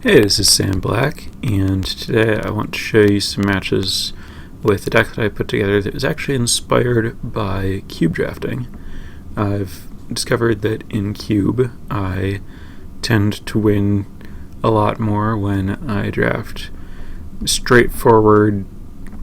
Hey, this is Sam Black, and today I want to show you some matches with a deck that I put together that was actually inspired by cube drafting. I've discovered that in cube I tend to win a lot more when I draft straightforward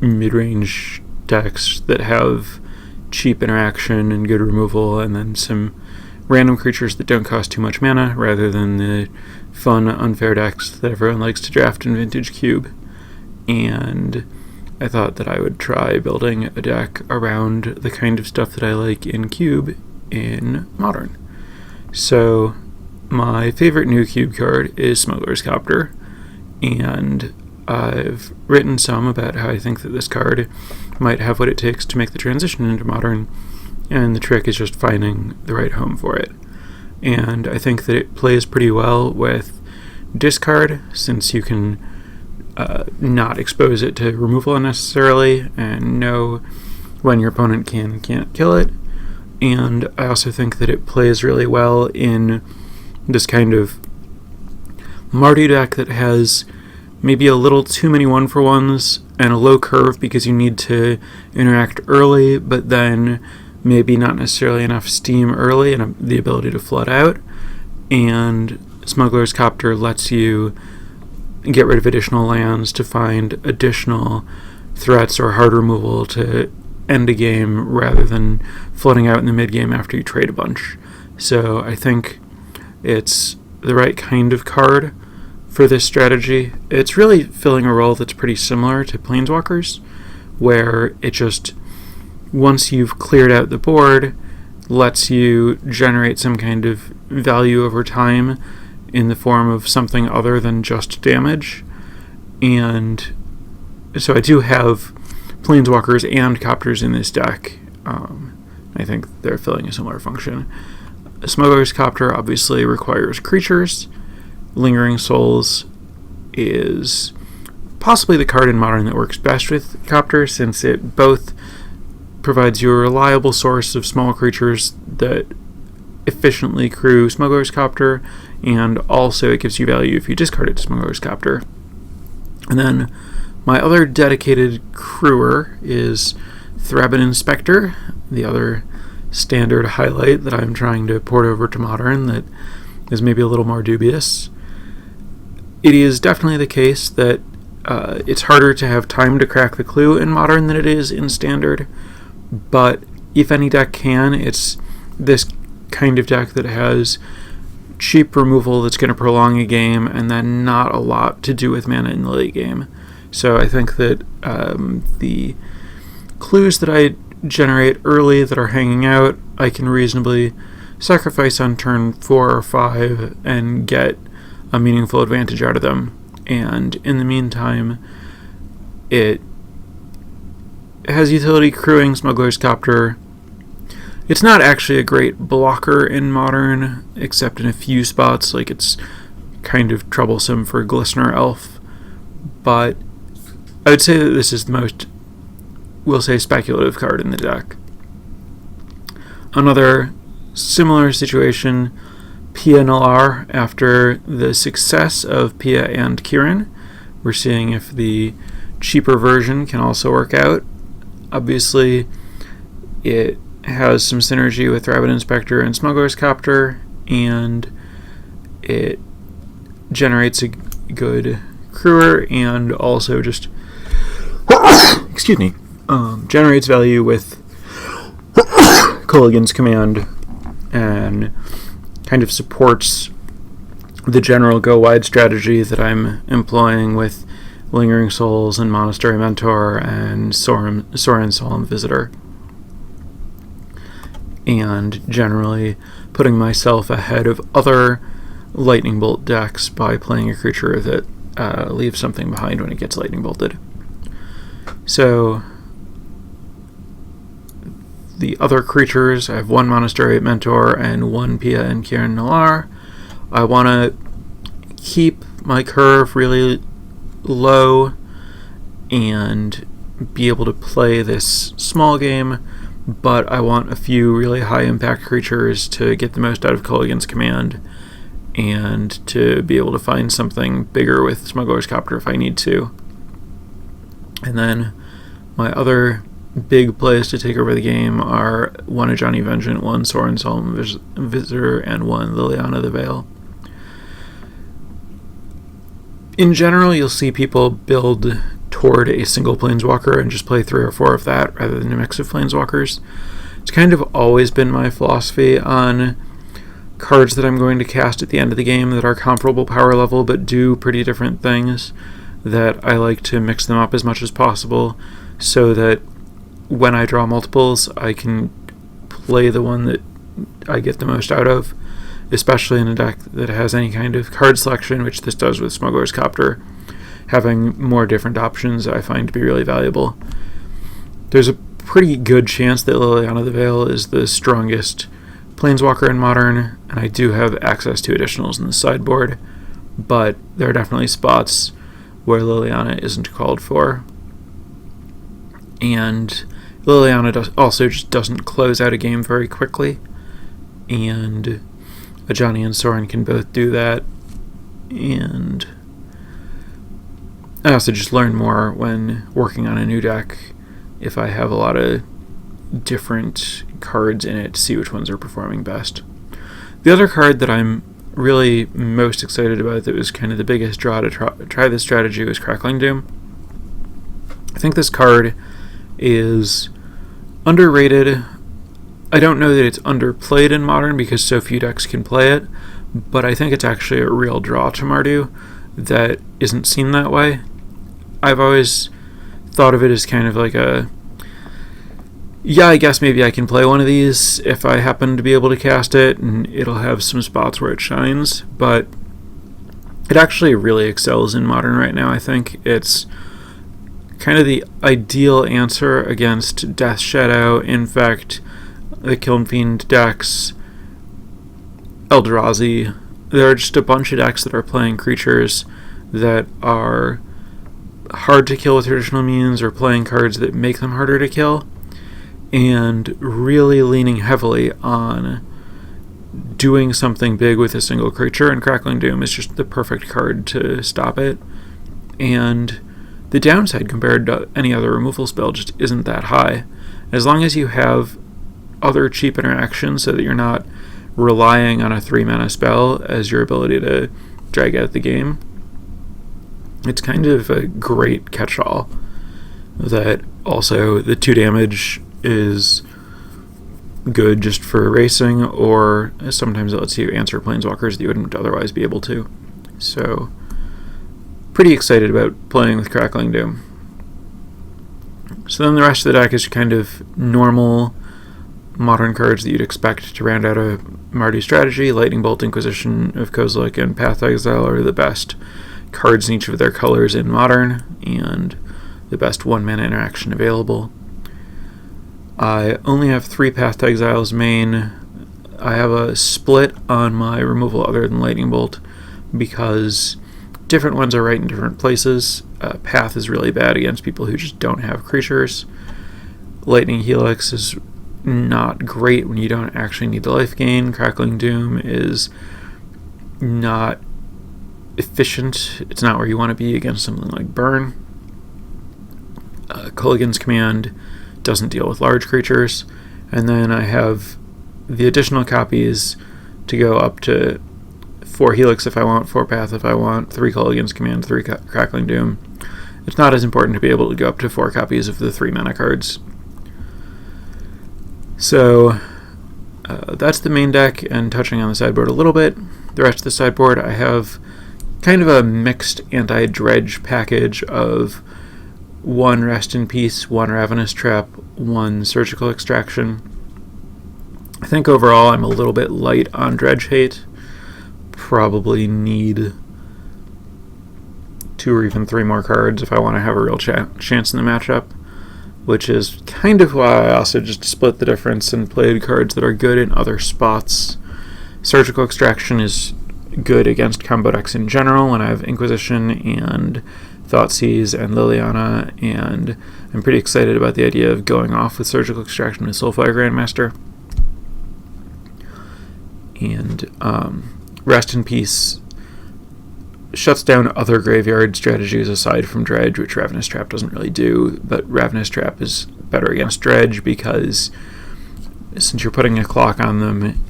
mid-range decks that have cheap interaction and good removal, and then some random creatures that don't cost too much mana, rather than the fun, unfair decks that everyone likes to draft in Vintage Cube. And I thought that I would try building a deck around the kind of stuff that I like in Cube in Modern. So my favorite new Cube card is Smuggler's Copter, and I've written some about how I think that this card might have what it takes to make the transition into Modern, and the trick is just finding the right home for it. And I think that it plays pretty well with discard, since you can not expose it to removal unnecessarily and know when your opponent can and can't kill it. And I also think that it plays really well in this kind of Mardu deck that has maybe a little too many 1-for-1s and a low curve because you need to interact early, but then maybe not necessarily enough steam early and the ability to flood out. And Smuggler's Copter lets you get rid of additional lands to find additional threats or hard removal to end a game, rather than flooding out in the mid-game after you trade a bunch. So I think it's the right kind of card for this strategy. It's really filling a role that's pretty similar to Planeswalkers, where it just, once you've cleared out the board, lets you generate some kind of value over time in the form of something other than just damage. And so I do have Planeswalkers and Copters in this deck. I think they're filling a similar function. Smuggler's Copter obviously requires creatures. Lingering Souls is possibly the card in Modern that works best with Copter, since it both provides you a reliable source of small creatures that efficiently crew Smuggler's Copter, and also it gives you value if you discard it to Smuggler's Copter. And then my other dedicated crewer is Thraben Inspector, the other standard highlight that I'm trying to port over to Modern that is maybe a little more dubious. It is definitely the case that it's harder to have time to crack the clue in Modern than it is in Standard, but if any deck can, it's this kind of deck that has cheap removal that's going to prolong a game, and then not a lot to do with mana in the late game. So I think that the clues that I generate early that are hanging out, I can reasonably sacrifice on turn 4 or 5 and get a meaningful advantage out of them. And in the meantime, it has utility crewing Smuggler's Copter. It's not actually a great blocker in Modern, except in a few spots, like it's kind of troublesome for Glistener Elf, but I would say that this is the most, we'll say, speculative card in the deck. Another similar situation, Pia Nalar. After the success of Pia and Kirin, we're seeing if the cheaper version can also work out. Obviously, it has some synergy with Thraben Inspector and Smuggler's Copter, and it generates a good crewer, and also just excuse me, generates value with Kolaghan's Command, and kind of supports the general go-wide strategy that I'm employing with Lingering Souls and Monastery Mentor and Sorin Solemn Visitor, and generally putting myself ahead of other Lightning Bolt decks by playing a creature that leaves something behind when it gets Lightning Bolted. So the other creatures, I have one Monastery Mentor and one Pia and Kirin Nalar. I want to keep my curve really low and be able to play this small game, but I want a few really high impact creatures to get the most out of Kolaghan's Command and to be able to find something bigger with Smuggler's Copter if I need to. And then my other big plays to take over the game are 1 Ajani Vengeant, 1 Soren Solemn Visitor, and 1 Liliana the Veil. In general, you'll see people build toward a single Planeswalker and just play 3 or 4 of that rather than a mix of Planeswalkers. It's kind of always been my philosophy on cards that I'm going to cast at the end of the game that are comparable power level but do pretty different things, that I like to mix them up as much as possible so that when I draw multiples, I can play the one that I get the most out of, especially in a deck that has any kind of card selection, which this does with Smuggler's Copter. Having more different options I find to be really valuable. There's a pretty good chance that Liliana the Veil is the strongest Planeswalker in Modern, and I do have access to additionals in the sideboard, but there are definitely spots where Liliana isn't called for. And Liliana also just doesn't close out a game very quickly, and Ajani and Soren can both do that, and I also just learn more when working on a new deck if I have a lot of different cards in it to see which ones are performing best. The other card that I'm really most excited about that was kind of the biggest draw to try this strategy was Crackling Doom. I think this card is underrated. I don't know that it's underplayed in Modern because so few decks can play it, but I think it's actually a real draw to Mardu that isn't seen that way. I've always thought of it as kind of like I guess maybe I can play one of these if I happen to be able to cast it, and it'll have some spots where it shines, but it actually really excels in Modern right now. I think it's kind of the ideal answer against Death Shadow, Infect, the Kiln Fiend decks, Eldrazi. There are just a bunch of decks that are playing creatures that are hard to kill with traditional means or playing cards that make them harder to kill, and really leaning heavily on doing something big with a single creature, and Crackling Doom is just the perfect card to stop it. And the downside compared to any other removal spell just isn't that high. As long as you have other cheap interactions so that you're not relying on a 3-mana spell as your ability to drag out the game, it's kind of a great catch-all. That also the 2 damage is good just for racing, or sometimes it lets you answer Planeswalkers that you wouldn't otherwise be able to. So, pretty excited about playing with Crackling Doom. So then the rest of the deck is kind of normal Modern cards that you'd expect to round out a Mardu strategy. Lightning Bolt, Inquisition of Kozilek, and Path Exile are the best cards in each of their colors in Modern, and the best 1-mana interaction available. I only have 3 Path to Exiles main. I have a split on my removal other than Lightning Bolt because different ones are right in different places. Path is really bad against people who just don't have creatures. Lightning Helix is not great when you don't actually need the life gain. Crackling Doom is not efficient. It's not where you want to be against something like Burn. Culligan's Command doesn't deal with large creatures. And then I have the additional copies to go up to 4 Helix if I want, 4 Path if I want, 3 Culligan's Command, 3 Crackling Doom. It's not as important to be able to go up to 4 copies of the 3 mana cards. So that's the main deck, and touching on the sideboard a little bit. The rest of the sideboard, I have kind of a mixed anti-dredge package of 1 Rest in Peace, 1 Ravenous Trap, 1 Surgical Extraction. I think overall I'm a little bit light on Dredge Hate. Probably need 2 or even 3 more cards if I want to have a real chance in the matchup, which is kind of why I also just split the difference and played cards that are good in other spots. Surgical Extraction is good against combo decks in general, and I have Inquisition and Thoughtseize and Liliana, and I'm pretty excited about the idea of going off with Surgical Extraction with Soulfire Grandmaster. And Rest in Peace shuts down other graveyard strategies aside from Dredge, which Ravenous Trap doesn't really do, but Ravenous Trap is better against Dredge because since you're putting a clock on them,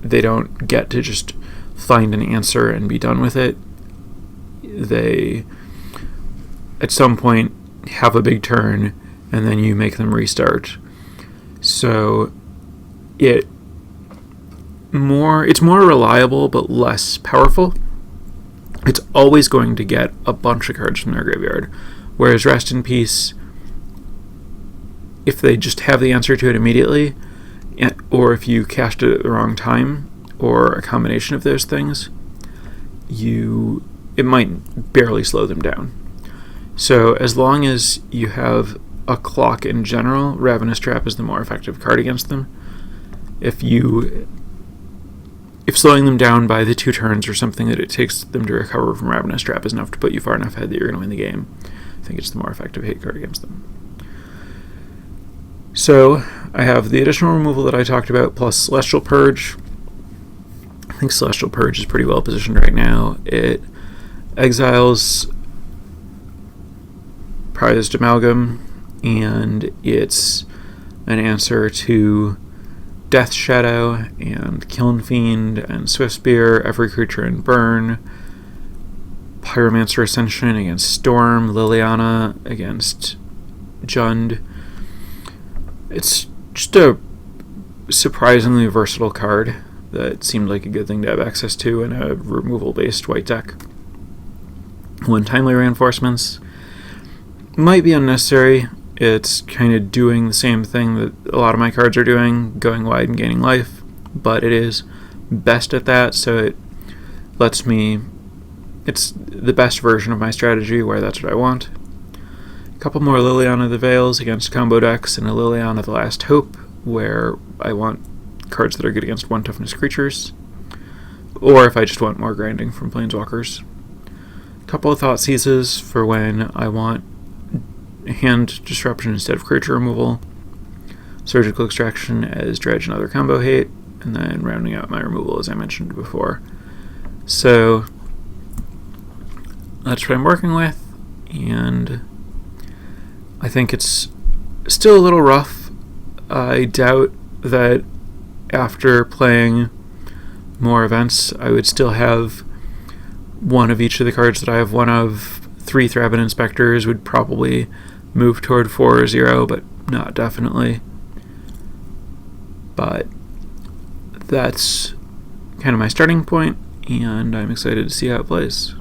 they don't get to just find an answer and be done with it. They, at some point, have a big turn, and then you make them restart. So it's more reliable but less powerful. It's always going to get a bunch of cards from their graveyard, whereas Rest in Peace, if they just have the answer to it immediately, or if you cast it at the wrong time, or a combination of those things, it might barely slow them down. So as long as you have a clock in general, Ravenous Trap is the more effective card against them. If slowing them down by the 2 turns or something that it takes them to recover from Ravenous Trap is enough to put you far enough ahead that you're going to win the game, I think it's the more effective hate card against them. So I have the additional removal that I talked about, plus Celestial Purge. I think Celestial Purge is pretty well positioned right now. It exiles Prized Amalgam, and it's an answer to Death Shadow and Kiln Fiend and Swift Spear, every creature in Burn, Pyromancer Ascension against Storm, Liliana against Jund. It's just a surprisingly versatile card that seemed like a good thing to have access to in a removal-based white deck. 1 Timely Reinforcements might be unnecessary. It's kind of doing the same thing that a lot of my cards are doing, going wide and gaining life, but it is best at that, so it lets me... It's the best version of my strategy where that's what I want. A couple more Liliana the Veils against combo decks, and a Liliana the Last Hope, where I want cards that are good against 1 toughness creatures, or if I just want more grinding from Planeswalkers. A couple of Thought Seizes for when I want hand disruption instead of creature removal, Surgical Extraction as Dredge and other combo hate, and then rounding out my removal as I mentioned before. So that's what I'm working with, and I think it's still a little rough. I doubt that after playing more events I would still have one of each of the cards that I have one of. 3 Thraben Inspectors would probably move toward 4 or 0, but not definitely. But that's kind of my starting point, and I'm excited to see how it plays.